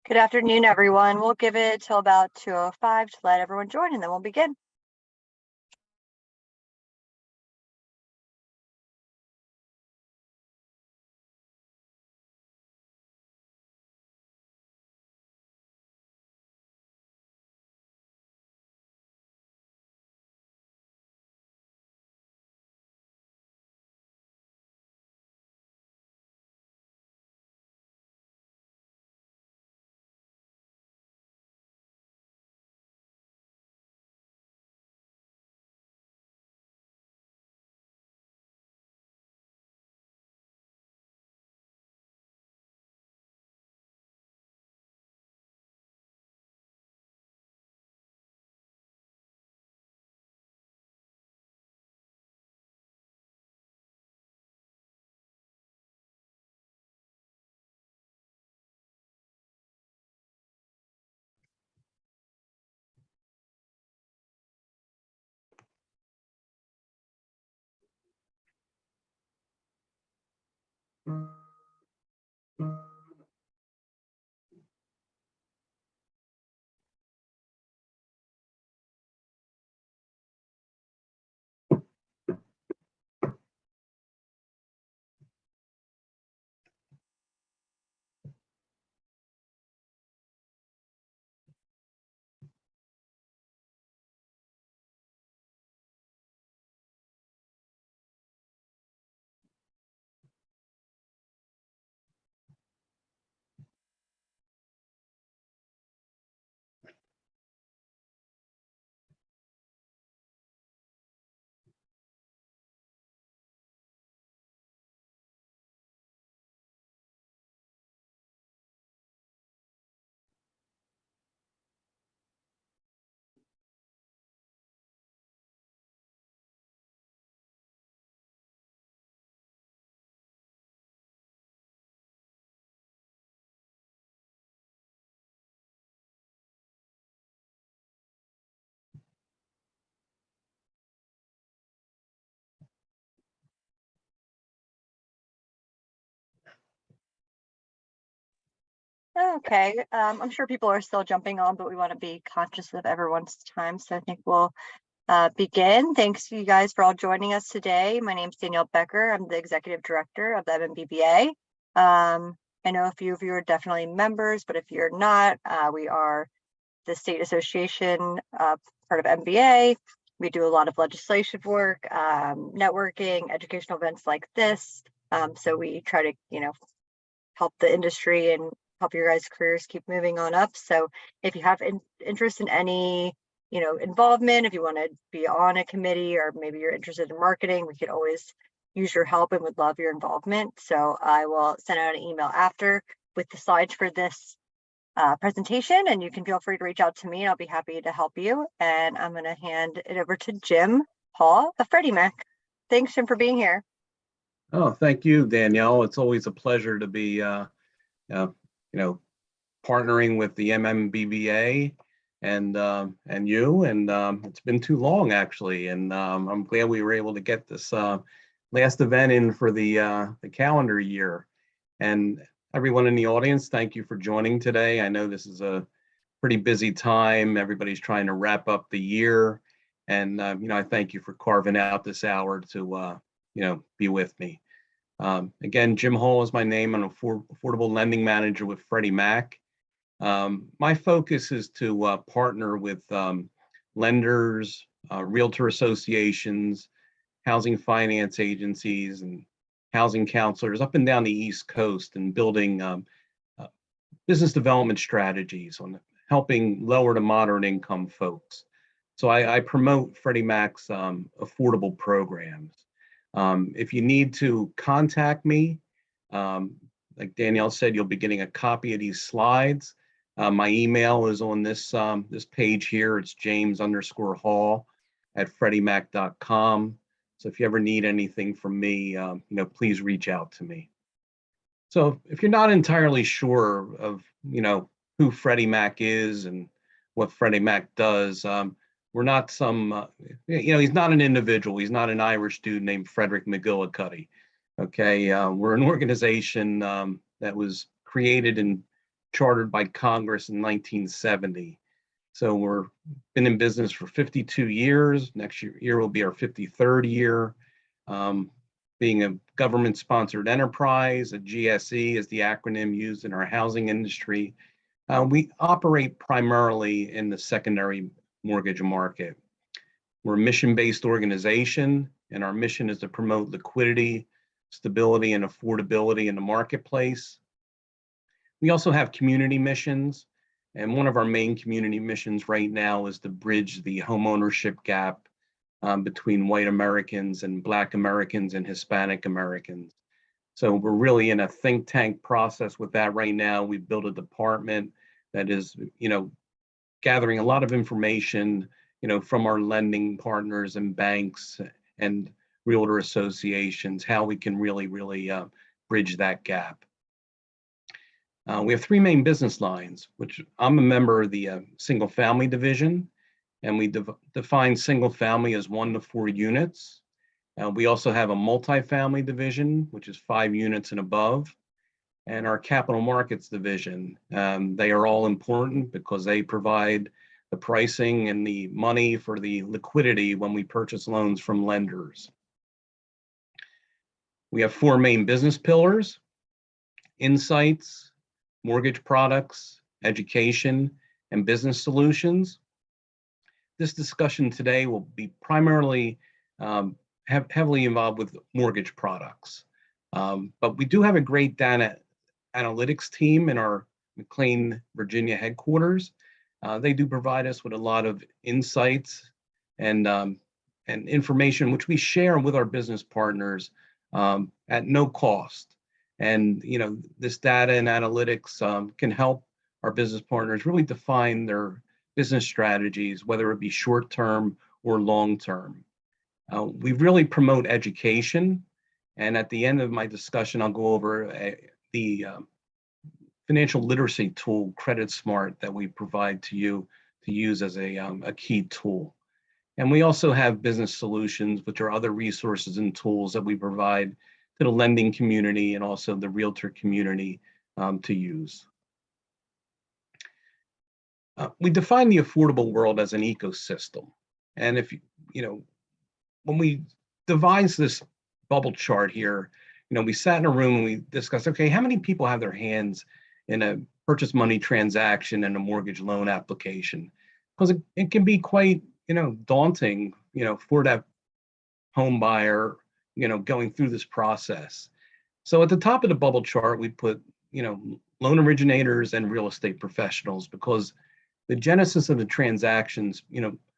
Good afternoon, everyone. We'll give it till about 2:05 to let everyone join, and then we'll begin. Okay, I'm sure people are still jumping on, but we want to be conscious of everyone's time. So I think we'll begin. Thanks to you guys for all joining us today. My name is Danielle Becker. I'm the Executive Director of the MMBBA. I know a few of you are definitely members, but if you're not, we are the state association, part of MBA. We do a lot of legislation work, networking, educational events like this. So we try to, help the industry and help your guys' careers keep moving on up. So if you have interest in any, involvement, if you want to be on a committee or maybe you're interested in marketing, we could always use your help and would love your involvement. So I will send out an email after with the slides for this presentation, and you can feel free to reach out to me. I'll be happy to help you. And I'm going to hand it over to Jim Hall of Freddie Mac. Thanks, Jim, for being here. Oh, thank you, Danielle. It's always a pleasure to be, partnering with the MMBBA and you. And it's been too long, actually. And I'm glad we were able to get this last event in for the calendar year. And everyone in the audience, thank you for joining today. I know this is a pretty busy time. Everybody's trying to wrap up the year. And, I thank you for carving out this hour to, be with me. Again, Jim Hall is my name. I'm an Affordable Lending Manager with Freddie Mac. My focus is to partner with lenders, realtor associations, housing finance agencies, and housing counselors up and down the East Coast and building business development strategies on helping lower to moderate income folks. So I promote Freddie Mac's affordable programs. If you need to contact me, like Danielle said, you'll be getting a copy of these slides. My email is on this page here. It's james_hall@freddiemac.com. So if you ever need anything from me, please reach out to me. So if you're not entirely sure of, who Freddie Mac is and what Freddie Mac does, we're not some, he's not an individual. He's not an Irish dude named Frederick McGillicuddy. Okay, we're an organization that was created in chartered by Congress in 1970. So we're been in business for 52 years. Next year will be our 53rd year. Being a government-sponsored enterprise, a GSE is the acronym used in our housing industry. We operate primarily in the secondary mortgage market. We're a mission-based organization, and our mission is to promote liquidity, stability, and affordability in the marketplace. We also have community missions, and one of our main community missions right now is to bridge the homeownership gap between white Americans and Black Americans and Hispanic Americans. So we're really in a think tank process with that right now. We've built a department that is, gathering a lot of information, from our lending partners and banks and realtor associations, how we can really bridge that gap. We have three main business lines, which I'm a member of the single family division, and we define single family as 1 to 4 units. We also have a multifamily division, which is 5 units and above, and our capital markets division. They are all important because they provide the pricing and the money for the liquidity when we purchase loans from lenders. We have 4 main business pillars: insights, mortgage products, education, and business solutions. This discussion today will be primarily heavily involved with mortgage products. But we do have a great data analytics team in our McLean, Virginia headquarters. They do provide us with a lot of insights and information, which we share with our business partners at no cost. And this data and analytics can help our business partners really define their business strategies, whether it be short-term or long-term. We really promote education, and at the end of my discussion, I'll go over the financial literacy tool, Credit Smart, that we provide to you to use as a key tool. And we also have business solutions, which are other resources and tools that we provide to the lending community and also the realtor community to use. We define the affordable world as an ecosystem. And when we devised this bubble chart here, we sat in a room and we discussed, okay, how many people have their hands in a purchase money transaction and a mortgage loan application? Because it can be quite, daunting, for that home buyer, going through this process. So at the top of the bubble chart, we put, loan originators and real estate professionals, because the genesis of the transactions,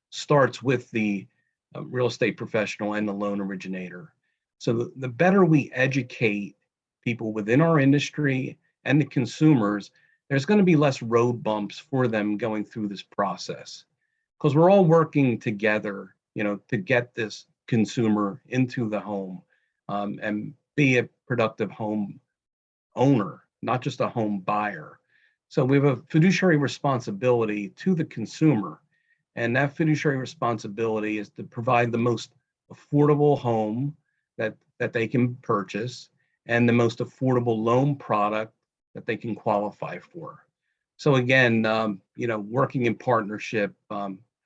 starts with the real estate professional and the loan originator. So the better we educate people within our industry and the consumers, there's going to be less road bumps for them going through this process, because we're all working together, to get this consumer into the home and be a productive home owner, not just a home buyer. So we have a fiduciary responsibility to the consumer, and that fiduciary responsibility is to provide the most affordable home that they can purchase and the most affordable loan product that they can qualify for. So again, working in partnership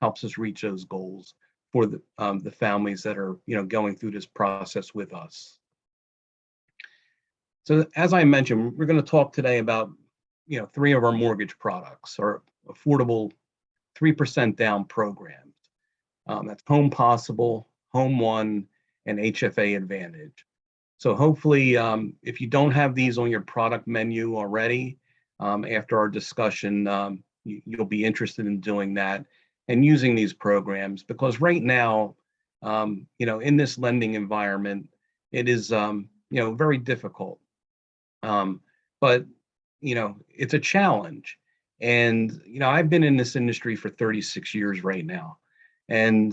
helps us reach those goals for the families that are going through this process with us. So as I mentioned, we're going to talk today about 3 of our mortgage products, our affordable 3% down programs. That's Home Possible, Home One, and HFA Advantage. So hopefully, if you don't have these on your product menu already, after our discussion, you'll be interested in doing that and using these programs, because right now, in this lending environment, it is, very difficult. But, it's a challenge. And, I've been in this industry for 36 years right now, and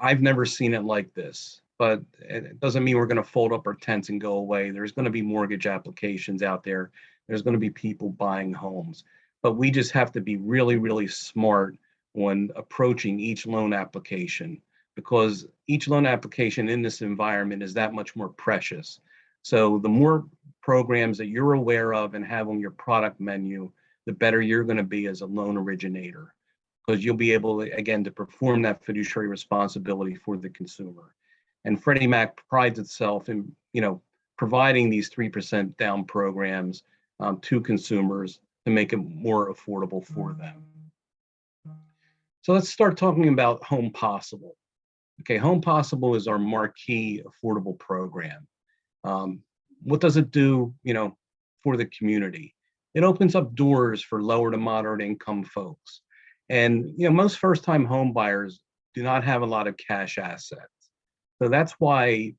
I've never seen it like this. But it doesn't mean we're going to fold up our tents and go away. There's going to be mortgage applications out there. There's going to be people buying homes. But we just have to be really, really smart when approaching each loan application, because each loan application in this environment is that much more precious. So the more programs that you're aware of and have on your product menu, the better you're going to be as a loan originator, because you'll be able to, again, to perform that fiduciary responsibility for the consumer. And Freddie Mac prides itself in, providing these 3% down programs to consumers to make it more affordable for them. So let's start talking about Home Possible. Okay, Home Possible is our marquee affordable program. What does it do, for the community? It opens up doors for lower to moderate income folks. And, most first-time home buyers do not have a lot of cash assets. So that's why,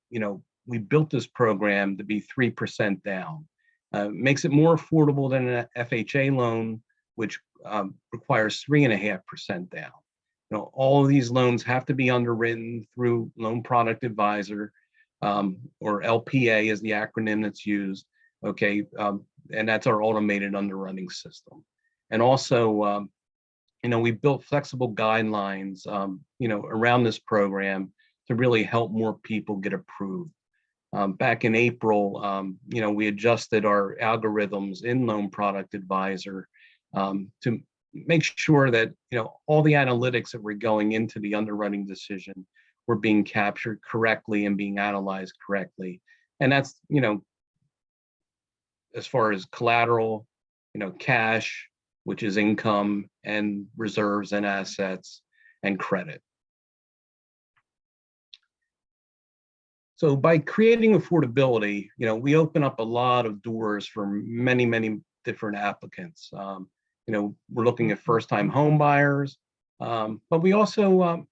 we built this program to be 3% down. Makes it more affordable than an FHA loan, which requires 3.5% down. All of these loans have to be underwritten through Loan Product Advisor, or LPA is the acronym that's used. Okay, and that's our automated underwriting system. And also, we built flexible guidelines, around this program to really help more people get approved. Back in April, we adjusted our algorithms in Loan Product Advisor to make sure that, all the analytics that were going into the underwriting decision were being captured correctly and being analyzed correctly. And that's, as far as collateral, cash, which is income, and reserves and assets, and credit. So by creating affordability, we open up a lot of doors for many, many different applicants. We're looking at first-time home buyers, but we also,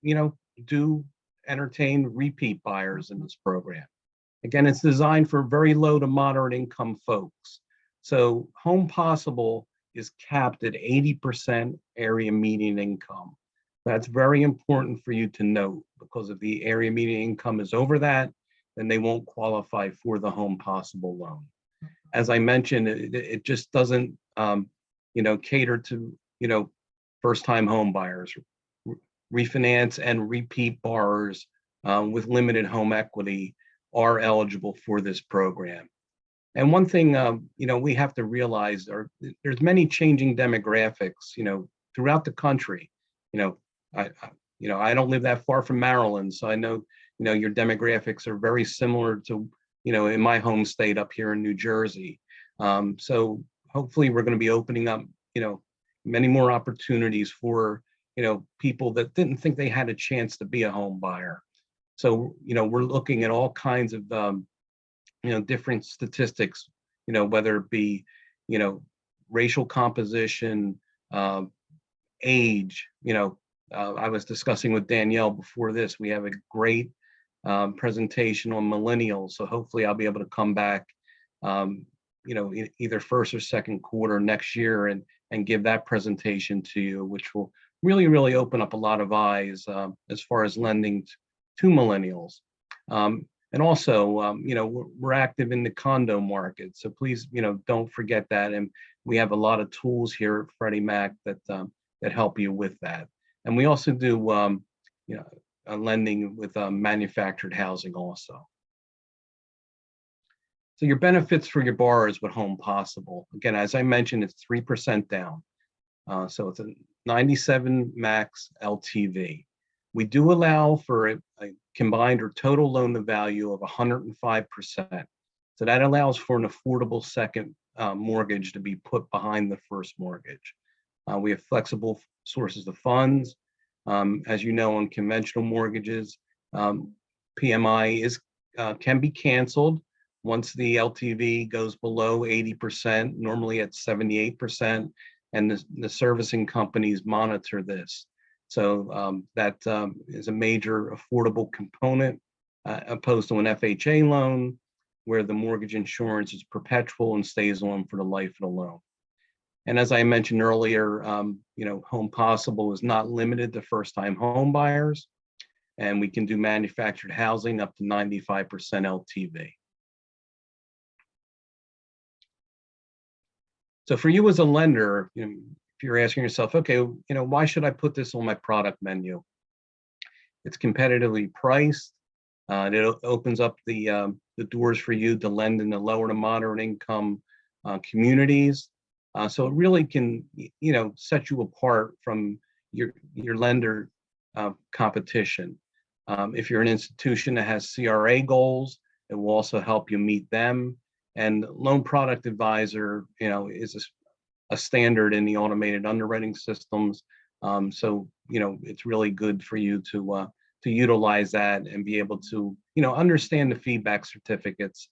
do entertain repeat buyers in this program. Again, it's designed for very low to moderate income folks. So Home Possible is capped at 80% area median income. That's very important for you to note, because if the area median income is over that, then they won't qualify for the Home Possible loan. As I mentioned, it just doesn't, cater to, first-time home buyers. Refinance and repeat borrowers with limited home equity are eligible for this program. And one thing, we have to realize there's many changing demographics, throughout the country. I don't live that far from Maryland, so I know, your demographics are very similar to, in my home state up here in New Jersey. So hopefully we're going to be opening up, many more opportunities for, people that didn't think they had a chance to be a home buyer. So, we're looking at all kinds of, different statistics, whether it be, racial composition, age, I was discussing with Danielle before this, we have a great presentation on millennials. So hopefully I'll be able to come back, either first or second quarter next year and give that presentation to you, which will really, really open up a lot of eyes as far as lending to millennials. And also, we're active in the condo market. So please, don't forget that. And we have a lot of tools here at Freddie Mac that help you with that. And we also do, lending with manufactured housing also. So your benefits for your borrowers with Home Possible. Again, as I mentioned, it's 3% down. So it's a 97 max LTV. We do allow for a combined or total loan to value of 105%. So that allows for an affordable second mortgage to be put behind the first mortgage. We have flexible sources of funds. As you know, on conventional mortgages, PMI can be canceled once the LTV goes below 80%, normally at 78%, and the servicing companies monitor this. So that is a major affordable component opposed to an FHA loan, where the mortgage insurance is perpetual and stays on for the life of the loan. And as I mentioned earlier, Home Possible is not limited to first-time home buyers, and we can do manufactured housing up to 95% LTV. So for you as a lender, if you're asking yourself, okay, why should I put this on my product menu? It's competitively priced. It opens up the doors for you to lend in the lower to moderate income communities. So it really can, set you apart from your lender competition. If you're an institution that has CRA goals, it will also help you meet them. And Loan Product Advisor, is a standard in the automated underwriting systems. So, it's really good for you to utilize that and be able to, understand the feedback certificates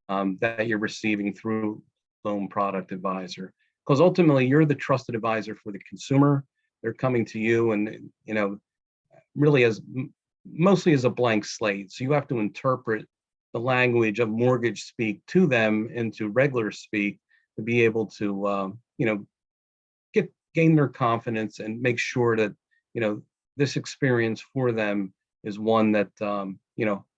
that you're receiving through Loan Product Advisor. Because ultimately, you're the trusted advisor for the consumer. They're coming to you, and really as mostly as a blank slate. So you have to interpret the language of mortgage speak to them into regular speak to be able to, gain their confidence and make sure that, this experience for them is one that,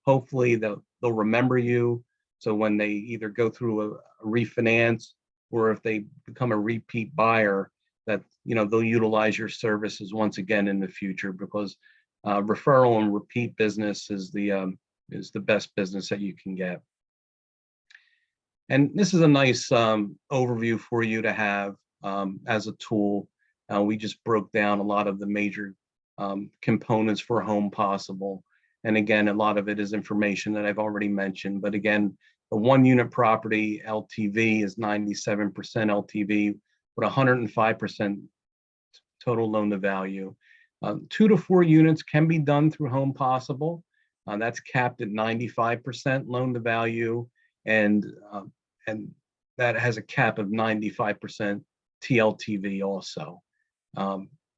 hopefully they'll remember you. So when they either go through a refinance or if they become a repeat buyer, that, they'll utilize your services once again in the future, because referral and repeat business is the best business that you can get. And this is a nice overview for you to have as a tool. We just broke down a lot of the major components for Home Possible. And again, a lot of it is information that I've already mentioned. But again, a 1-unit property LTV is 97% LTV with 105% total loan to value. 2 to 4 units can be done through Home Possible. That's capped at 95% loan to value, and that has a cap of 95% TLTV also.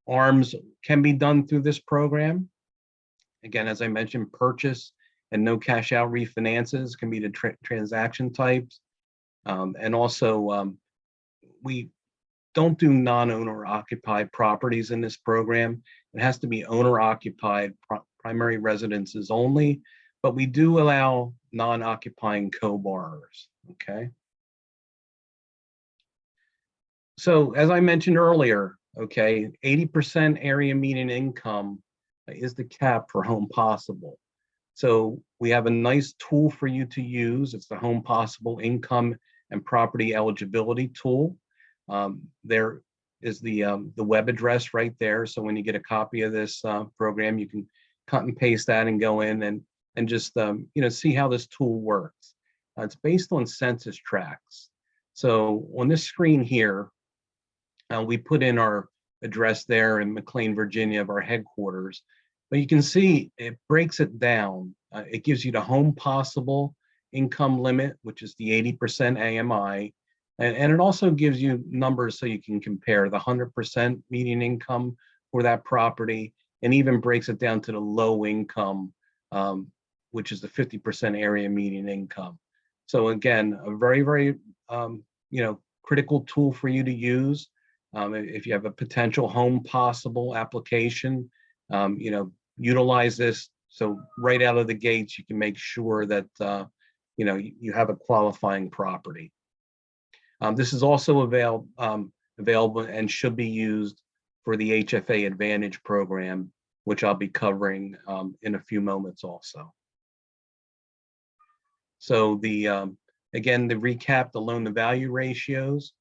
ARMs can be done through this program. Again, as I mentioned, purchase and no cash out refinances can be the transaction types. And also, we don't do non-owner occupied properties in this program. It has to be owner occupied primary residences only, but we do allow non-occupying co-borrowers, okay? So as I mentioned earlier, okay, 80% area median income is the cap for Home Possible. So we have a nice tool for you to use. It's the Home Possible Income and Property Eligibility tool. There is the web address right there. So when you get a copy of this program, you can cut and paste that and go in and just see how this tool works. It's based on census tracts. So on this screen here, we put in our address there in McLean, Virginia, of our headquarters. But you can see it breaks it down. It gives you the Home Possible income limit, which is the 80% AMI. And it also gives you numbers so you can compare the 100% median income for that property, and even breaks it down to the low income, which is the 50% area median income. So again, a very, very, critical tool for you to use. If you have a potential Home Possible application, utilize this. So right out of the gates, you can make sure that, you have a qualifying property. This is also available and should be used for the HFA Advantage program, which I'll be covering in a few moments also. So again, to recap the loan to value ratios,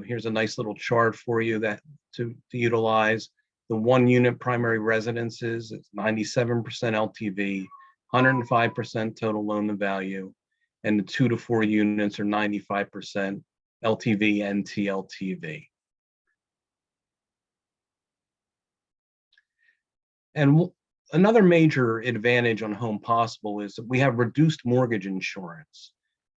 here's a nice little chart for you that to utilize. The 1-unit primary residences, it's 97% LTV, 105% total loan to value, and the 2 to 4 units are 95% LTV and TLTV. And another major advantage on Home Possible is that we have reduced mortgage insurance.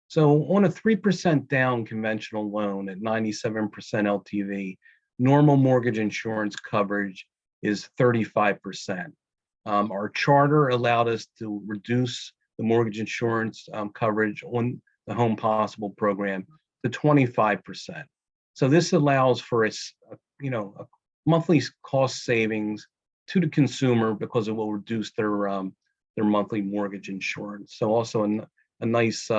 So on a 3% down conventional loan at 97% LTV, normal mortgage insurance coverage is 35%. Our charter allowed us to reduce the mortgage insurance coverage on the Home Possible program to 25%. So this allows for a monthly cost savings to the consumer because it will reduce their monthly mortgage insurance. So also a nice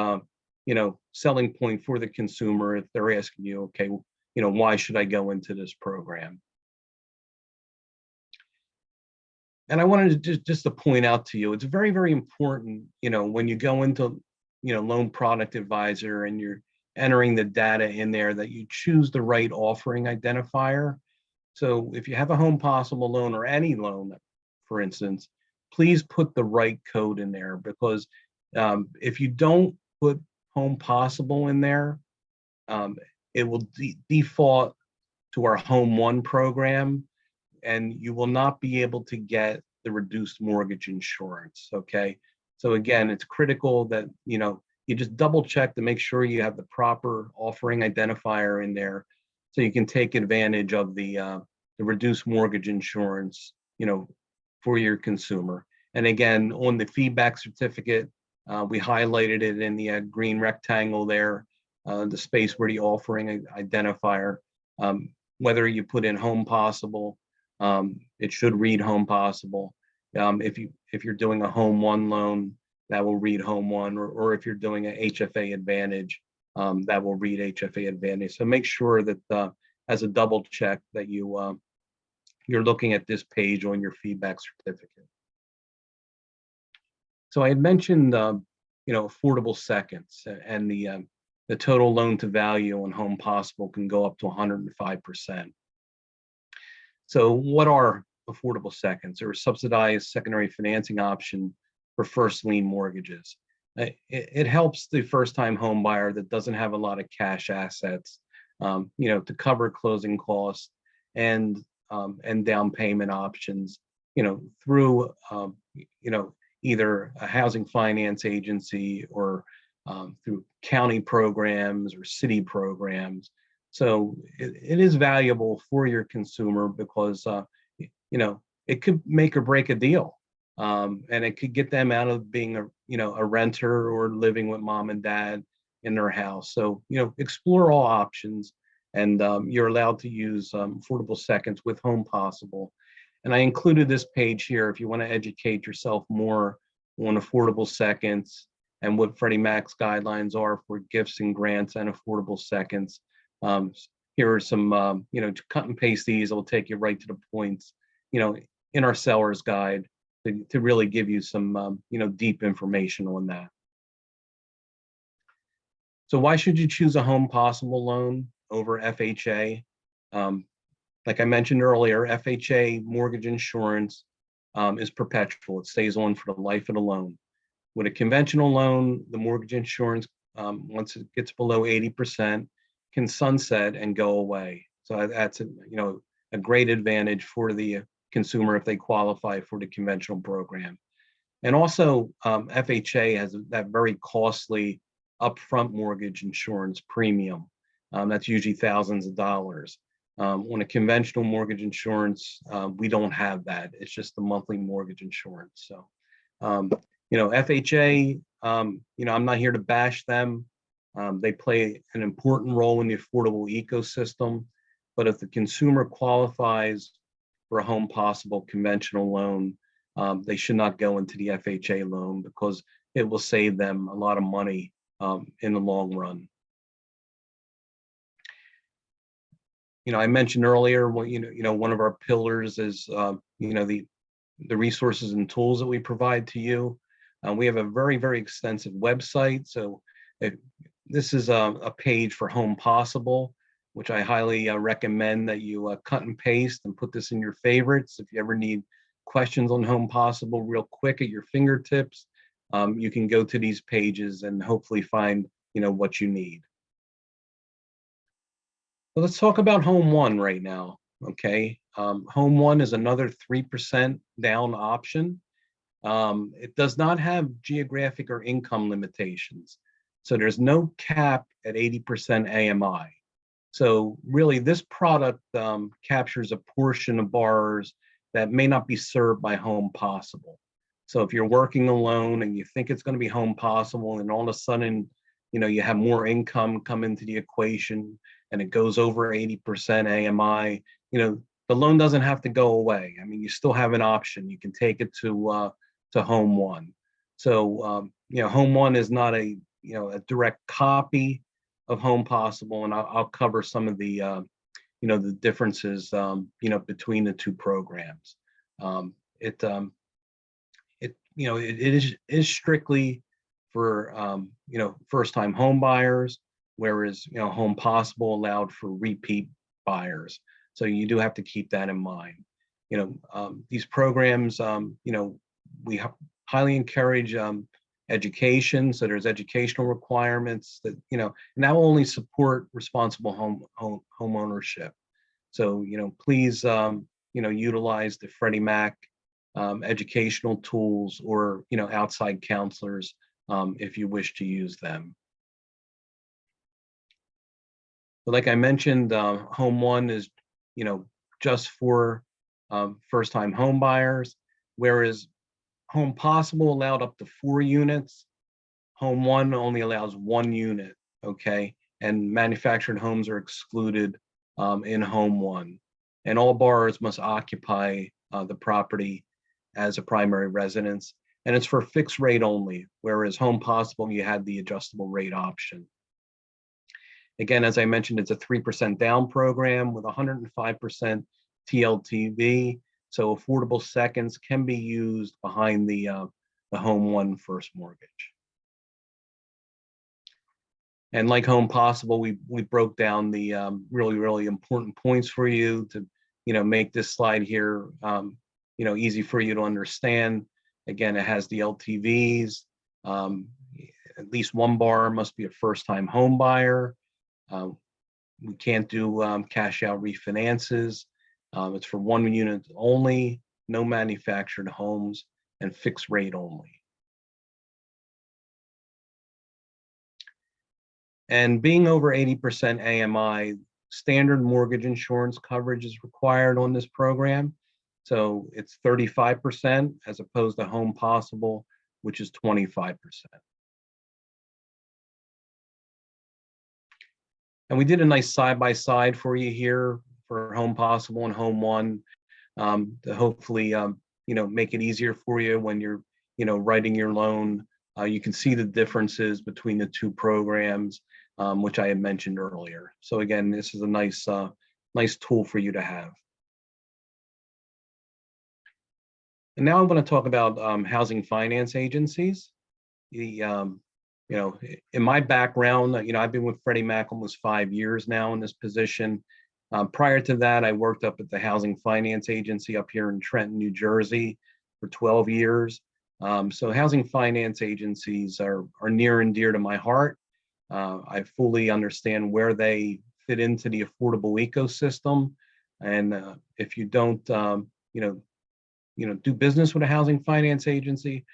selling point for the consumer if they're asking you, okay, why should I go into this program? And I wanted to just to point out to you, it's very, very important, when you go into, Loan Product Advisor and you're entering the data in there, that you choose the right offering identifier. So if you have a Home Possible loan or any loan, for instance, please put the right code in there, because if you don't put Home Possible in there, it will default to our Home One program, and you will not be able to get the reduced mortgage insurance. Okay. So again, it's critical that, you just double check to make sure you have the proper offering identifier in there, so you can take advantage of the reduced mortgage insurance, for your consumer. And again, on the feedback certificate, we highlighted it in the green rectangle there, the space where the offering identifier, whether you put in Home Possible, it should read Home Possible. If you're doing a Home One loan, that will read Home One, or if you're doing an HFA Advantage, that will read HFA Advantage. So make sure that as a double check that you're looking at this page on your feedback certificate. So I had mentioned affordable seconds, and the total loan to value on Home Possible can go up to 105%. So what are affordable seconds? They're a subsidized secondary financing option for first lien mortgages. It helps the first-time home buyer that doesn't have a lot of cash assets, to cover closing costs and down payment options, through either a housing finance agency or through county programs or city programs. So it is valuable for your consumer, because it could make or break a deal, and it could get them out of being a renter or living with mom and dad in their house. So explore all options, and you're allowed to use affordable seconds with Home Possible. And I included this page here if you want to educate yourself more on affordable seconds and what Freddie Mac's guidelines are for gifts and grants and affordable seconds. Here are some, to cut and paste these. It'll take you right to the points, in our seller's guide to really give you some, deep information on that. So why should you choose a Home Possible loan over FHA? Like I mentioned earlier, FHA mortgage insurance is perpetual. It stays on for the life of the loan. With a conventional loan, the mortgage insurance, once it gets below 80%, can sunset and go away. So that's a great advantage for the consumer if they qualify for the conventional program. And also, FHA has that very costly upfront mortgage insurance premium. That's usually thousands of dollars. On a conventional mortgage insurance, we don't have that. It's just the monthly mortgage insurance. So, FHA, I'm not here to bash them. They play an important role in the affordable ecosystem. But if the consumer qualifies for a Home Possible conventional loan, they should not go into the FHA loan, because it will save them a lot of money in the long run. I mentioned earlier, one of our pillars is, the resources and tools that we provide to you. We have a very, very extensive website. So this is a page for Home Possible, which I highly recommend that you cut and paste and put this in your favorites. If you ever need questions on Home Possible real quick at your fingertips, you can go to these pages and hopefully find, what you need. So let's talk about Home One right now. Okay. Home One is another 3% down option. It does not have geographic or income limitations. So there's no cap at 80% AMI. So really this product captures a portion of borrowers that may not be served by Home Possible. So if you're working alone and you think it's going to be Home Possible, and all of a sudden, you have more income come into the equation and it goes over 80% AMI, the loan doesn't have to go away. I mean, you still have an option. You can take it to Home One. So, Home One is not a direct copy of Home Possible, and I'll cover some of the the differences between the two programs. It is strictly for first-time home buyers. whereas, Home Possible allowed for repeat buyers. So you do have to keep that in mind. These programs, we highly encourage education. So there's educational requirements that, and that will only support responsible home ownership. So, please, utilize the Freddie Mac educational tools, or, outside counselors if you wish to use them. But like I mentioned, Home One is, just for first-time home buyers, whereas Home Possible allowed up to 4 units. Home One only allows 1 unit, okay? And manufactured homes are excluded in Home One. And all borrowers must occupy the property as a primary residence. And it's for fixed rate only, whereas Home Possible, you had the adjustable rate option. Again, as I mentioned, it's a 3% down program with 105% TLTV. So affordable seconds can be used behind the Home One first mortgage. And like Home Possible, we broke down the really important points for you to make this slide here easy for you to understand. Again, it has the LTVs. At least one borrower must be a first-time home buyer. We can't do cash out refinances. It's for 1 unit only, no manufactured homes, and fixed rate only. And being over 80% AMI, standard mortgage insurance coverage is required on this program. So it's 35% as opposed to Home Possible, which is 25%. And we did a nice side-by-side for you here for Home Possible and Home One to hopefully, make it easier for you when you're, writing your loan. You can see the differences between the 2 programs, which I had mentioned earlier. So again, this is a nice tool for you to have. And now I'm going to talk about housing finance agencies. In my background, I've been with Freddie Mac almost 5 years now in this position. Prior to that, I worked up at the Housing Finance Agency up here in Trenton, New Jersey for 12 years. So housing finance agencies are near and dear to my heart. I fully understand where they fit into the affordable ecosystem. And if you don't, do business with a housing finance agency,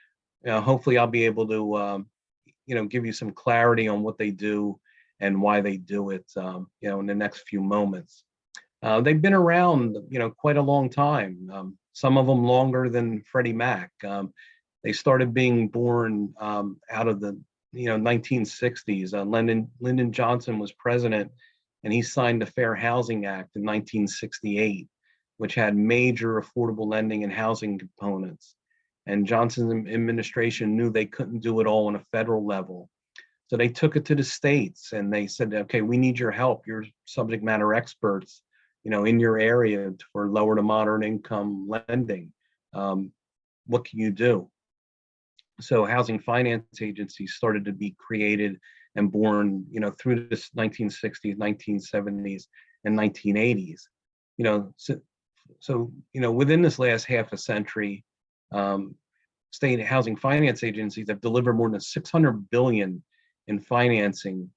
hopefully I'll be able to, give you some clarity on what they do and why they do it, in the next few moments. They've been around, quite a long time. Some of them longer than Freddie Mac. They started being born out of the 1960s. Lyndon Johnson was president, and he signed the Fair Housing Act in 1968, which had major affordable lending and housing components. And Johnson's administration knew they couldn't do it all on a federal level. So they took it to the states and they said, okay, we need your help. You're subject matter experts, in your area for lower to moderate income lending. What can you do? So housing finance agencies started to be created and born, through the 1960s, 1970s, and 1980s. So within this last half a century, state housing finance agencies have delivered more than $600 billion in financing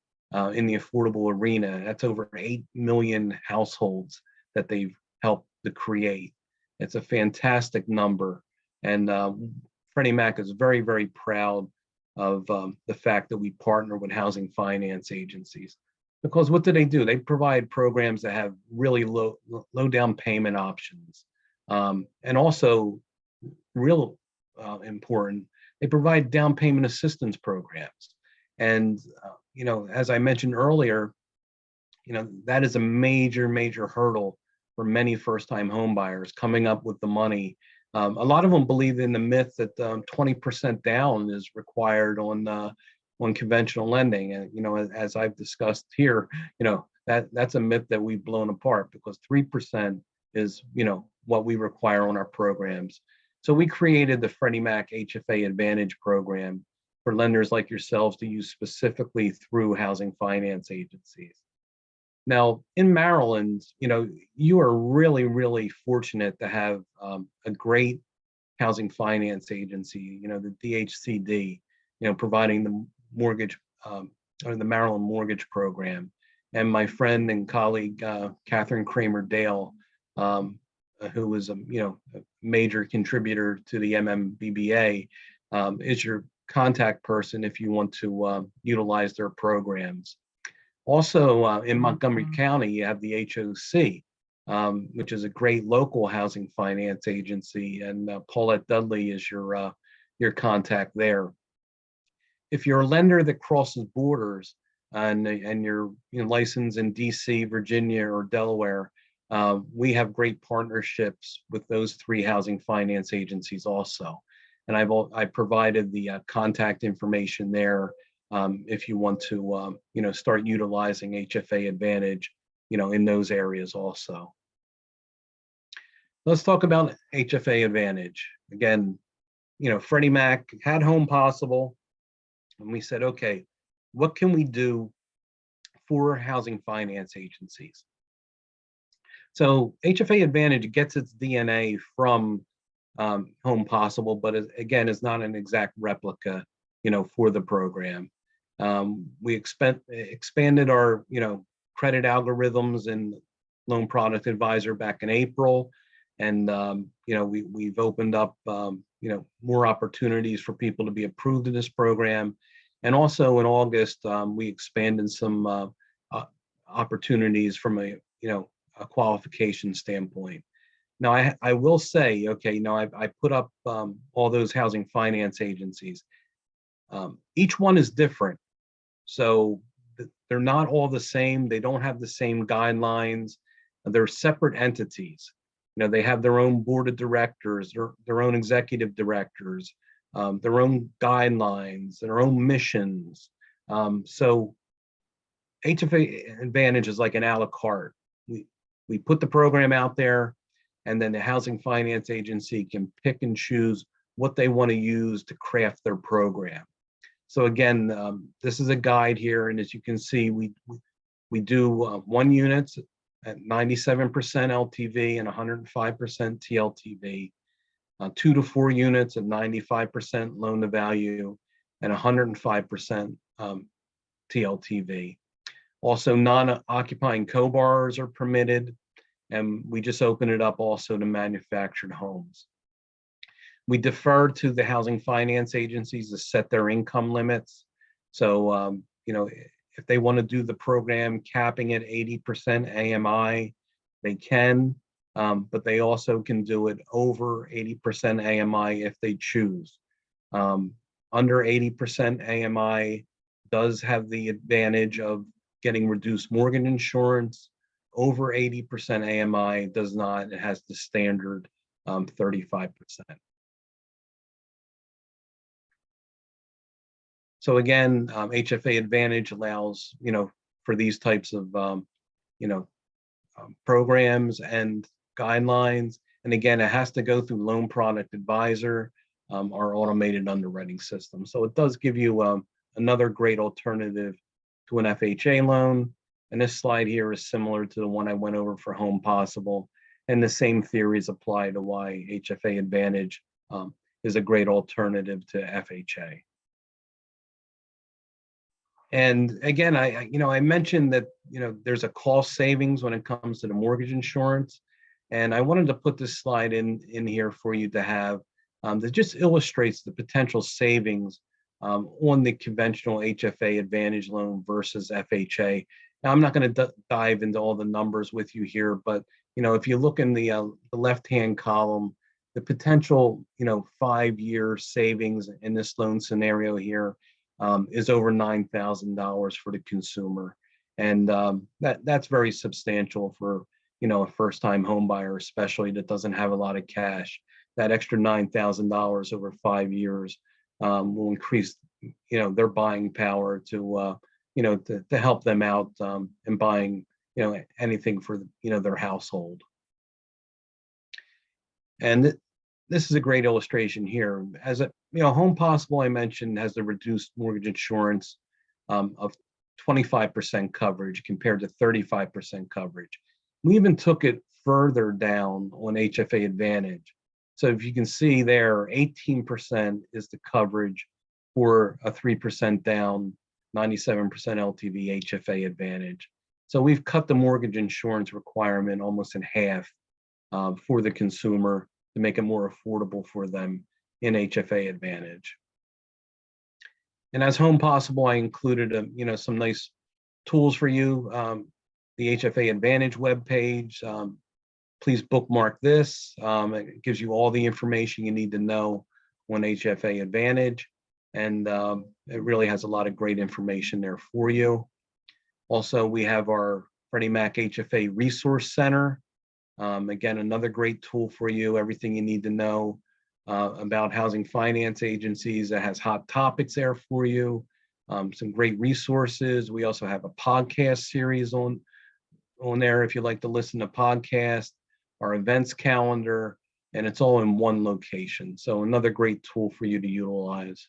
in the affordable arena. That's over 8 million households that they've helped to create. It's a fantastic number. And Freddie Mac is very, very proud of the fact that we partner with housing finance agencies. Because what do? They provide programs that have really low down payment options. And also, real important, they provide down payment assistance programs. And, as I mentioned earlier, that is a major hurdle for many first-time home buyers coming up with the money. A lot of them believe in the myth that 20% down is required on conventional lending. And, as I've discussed here, that's a myth that we've blown apart, because 3% is, what we require on our programs. So we created the Freddie Mac HFA Advantage program, for lenders like yourselves to use specifically through housing finance agencies. Now, in Maryland, you are really, really fortunate to have a great housing finance agency, the DHCD, providing the mortgage or the Maryland Mortgage Program. And my friend and colleague, Catherine Kramer Dale, who was a major contributor to the MMBBA, is your contact person if you want to utilize their programs. Also, in Montgomery County, you have the HOC, which is a great local housing finance agency, and Paulette Dudley is your contact there. If you're a lender that crosses borders and you're licensed in DC, Virginia, or Delaware, we have great partnerships with those 3 housing finance agencies also. And I provided the contact information there if you want to start utilizing HFA Advantage in those areas also. Let's talk about HFA Advantage. Again, Freddie Mac had Home Possible, and we said, okay, what can we do for housing finance agencies? So HFA Advantage gets its DNA from Home Possible, but again, is not an exact replica, for the program. We expanded our, credit algorithms and Loan Product Advisor back in April, and we've opened up, more opportunities for people to be approved in this program. And also in August, we expanded some opportunities from a qualification standpoint. Now, I will say, okay, I put up all those housing finance agencies. Each one is different. So they're not all the same. They don't have the same guidelines. They're separate entities. They have their own board of directors, their own executive directors, their own guidelines, their own missions. So HFA Advantage is like an a la carte. We put the program out there, and then the housing finance agency can pick and choose what they want to use to craft their program. So again, this is a guide here, and as you can see, we do 1 unit at 97% LTV and 105% TLTV, 2 to 4 units at 95% loan to value and 105% TLTV. Also, non-occupying co-borrowers are permitted, and we just open it up also to manufactured homes. We defer to the housing finance agencies to set their income limits. So, if they want to do the program capping at 80% AMI, they can, but they also can do it over 80% AMI if they choose. Under 80% AMI does have the advantage of getting reduced mortgage insurance. Over 80% AMI does not. It has the standard 35%. So again, HFA Advantage allows, for these types of, programs and guidelines. And again, it has to go through Loan Product Advisor, our automated underwriting system. So it does give you another great alternative to an FHA loan. And this slide here is similar to the one I went over for Home Possible. And the same theories apply to why HFA Advantage is a great alternative to FHA. And again, I mentioned that, there's a cost savings when it comes to the mortgage insurance. And I wanted to put this slide in here for you to have that just illustrates the potential savings on the conventional HFA Advantage loan versus FHA. Now, I'm not going to dive into all the numbers with you here, but if you look in the left-hand column, the potential 5-year savings in this loan scenario here is over $9,000 for the consumer, and that's very substantial for a first-time home buyer, especially that doesn't have a lot of cash. That extra $9,000 over 5 years will increase their buying power to help them out in buying anything for their household. And this is a great illustration here. As I Home Possible, I mentioned, has the reduced mortgage insurance of 25% coverage compared to 35% coverage. We even took it further down on HFA Advantage. So if you can see there, 18% is the coverage for a 3% down, 97% LTV HFA Advantage. So we've cut the mortgage insurance requirement almost in half for the consumer to make it more affordable for them in HFA Advantage. And as Home Possible, I included some nice tools for you. The HFA Advantage webpage. Please bookmark this. It gives you all the information you need to know on HFA Advantage, and it really has a lot of great information there for you. Also, we have our Freddie Mac HFA Resource Center. Again, another great tool for you, everything you need to know about housing finance agencies. That has hot topics there for you, some great resources. We also have a podcast series on there if you like to listen to podcasts, our events calendar, and it's all in one location. So another great tool for you to utilize.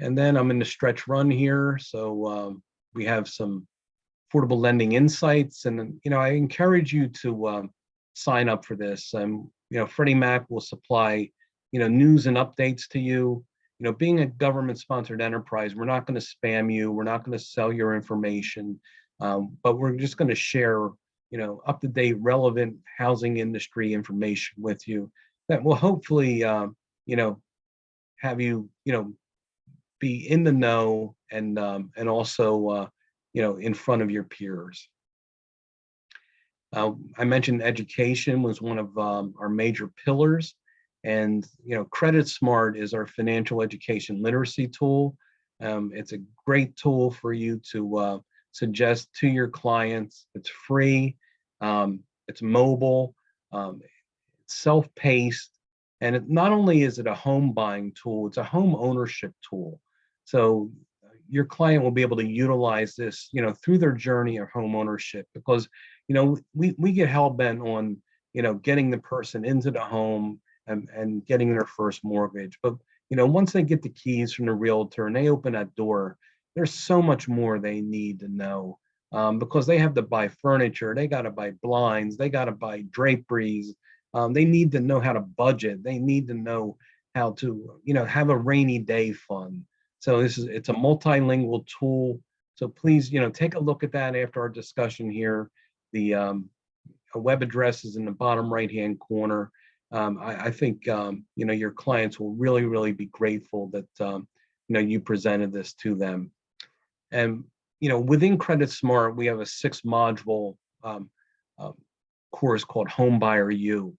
And then I'm in the stretch run here. So we have some affordable lending insights, and I encourage you to sign up for this. Freddie Mac will supply news and updates to you. Being a government sponsored enterprise, we're not going to spam you, we're not going to sell your information, but we're just going to share up to date relevant housing industry information with you that will hopefully have you be in the know and also in front of your peers. I mentioned education was one of our major pillars, and Credit Smart is our financial education literacy tool. It's a great tool for you to suggest to your clients. It's free, it's mobile, it's self-paced, and not only is it a home buying tool, it's a home ownership tool. So your client will be able to utilize this, through their journey of home ownership, because we get hell bent on getting the person into the home and getting their first mortgage. But once they get the keys from the realtor and they open that door, there's so much more they need to know, because they have to buy furniture, they got to buy blinds, they got to buy draperies, they need to know how to budget, they need to know how to have a rainy day fund. So it's a multilingual tool. So please take a look at that after our discussion here. The web address is in the bottom right hand corner. I think your clients will really be grateful that you presented this to them. And within Credit Smart, we have a 6-module course called Homebuyer U,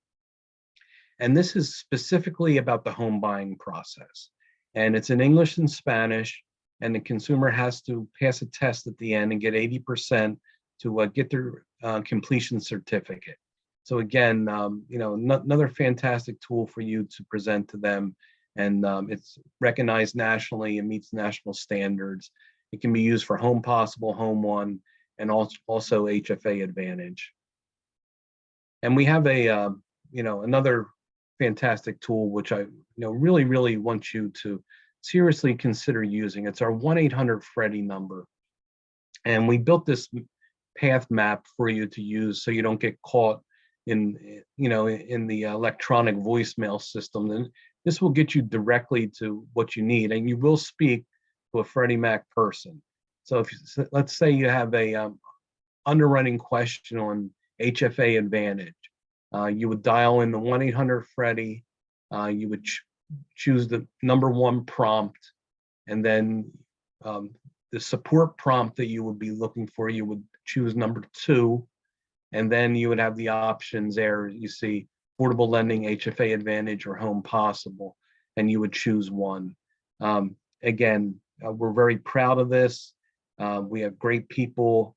and this is specifically about the home buying process. And it's in English and Spanish, and the consumer has to pass a test at the end and get 80% to get their completion certificate. So again, another fantastic tool for you to present to them, and it's recognized nationally and meets national standards. It can be used for Home Possible, Home One, and also HFA Advantage. And we have another fantastic tool which I really want you to seriously consider using. It's our 1-800-FREDDIE number, and we built this path map for you to use so you don't get caught in the electronic voicemail system. And this will get you directly to what you need, and you will speak to a Freddie Mac person. So let's say you have a underwriting question on HFA Advantage, you would dial in the 1-800-FREDDIE. You would choose the number 1 prompt, and then the support prompt that you would be looking for, you would choose number 2, and then you would have the options there. You see Affordable Lending, HFA Advantage, or Home Possible, and you would choose one. Again, we're very proud of this. We have great people,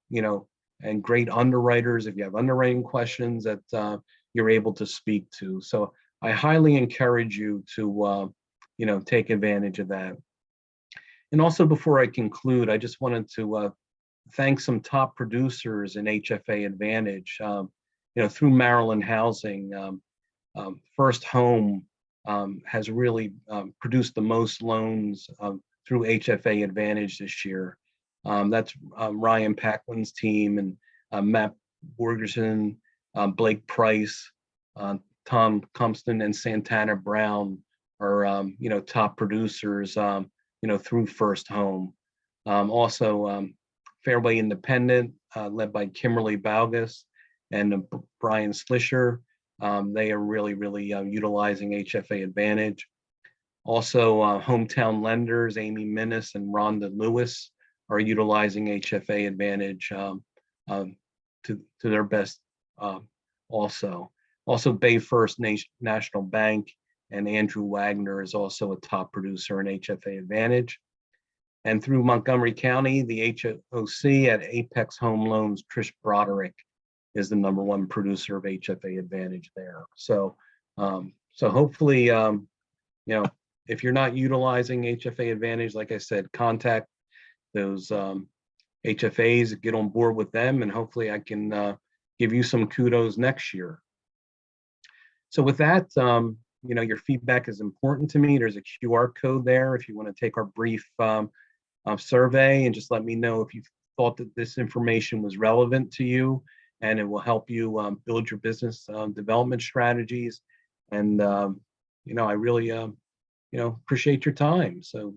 and great underwriters. If you have underwriting questions that you're able to speak to. So I highly encourage you to, take advantage of that. And also, before I conclude, I just wanted to thank some top producers in HFA Advantage. Through Maryland Housing, First Home, has really produced the most loans through HFA Advantage this year. That's Ryan Packlin's team, and Matt Borgerson, Blake Price, Tom Compston, and Santana Brown are top producers through First Home. Also Fairway Independent, led by Kimberly Baugus and Brian Slisher. They are really utilizing HFA Advantage. Also, Hometown Lenders, Amy Minnis and Rhonda Lewis, are utilizing HFA Advantage to their best also. Also, Bay First National Bank and Andrew Wagner is also a top producer in HFA Advantage. And through Montgomery County, the HOC at Apex Home Loans, Trish Broderick is the #1 producer of HFA Advantage there. So, hopefully, if you're not utilizing HFA Advantage, like I said, contact those HFAs, get on board with them, and hopefully I can give you some kudos next year. So with that, your feedback is important to me. There's a QR code there if you want to take our brief survey, and just let me know if you thought that this information was relevant to you, and it will help you build your business development strategies. And I really appreciate your time. So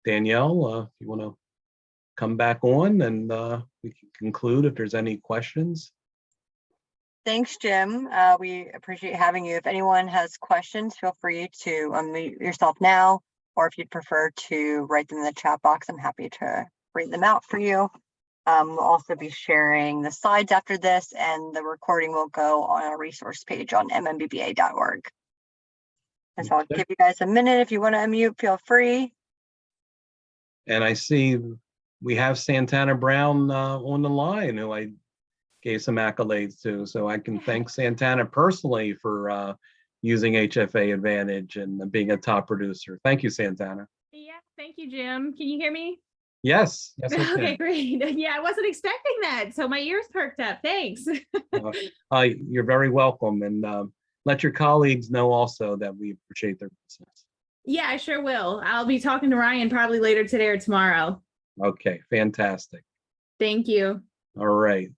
Danielle, if you want to come back on, and we can conclude if there's any questions. Thanks, Jim. We appreciate having you. If anyone has questions, feel free to unmute yourself now, or if you'd prefer to write them in the chat box, I'm happy to read them out for you. We'll also be sharing the slides after this, and the recording will go on our resource page on mmbba.org. And so I'll give you guys a minute. If you want to unmute, feel free. And I see we have Santana Brown on the line, who I gave some accolades to. So I can thank Santana personally for using HFA Advantage and being a top producer. Thank you, Santana. Yeah, thank you, Jim. Can you hear me? Yes. I Okay, great. Yeah, I wasn't expecting that, so my ears perked up. Thanks. You're very welcome, and let your colleagues know also that we appreciate their business. Yeah, I sure will. I'll be talking to Ryan probably later today or tomorrow. Okay, fantastic. Thank you. All right.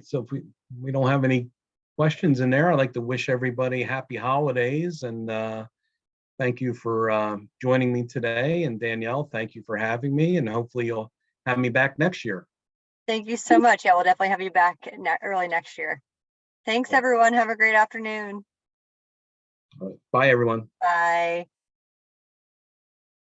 So if we don't have any questions in there, I'd like to wish everybody happy holidays, and thank you for joining me today. And Danielle, thank you for having me, and hopefully you'll have me back next year. Thank you so much. Yeah, we'll definitely have you back early next year. Thanks, everyone. Have a great afternoon. Bye, everyone. Bye.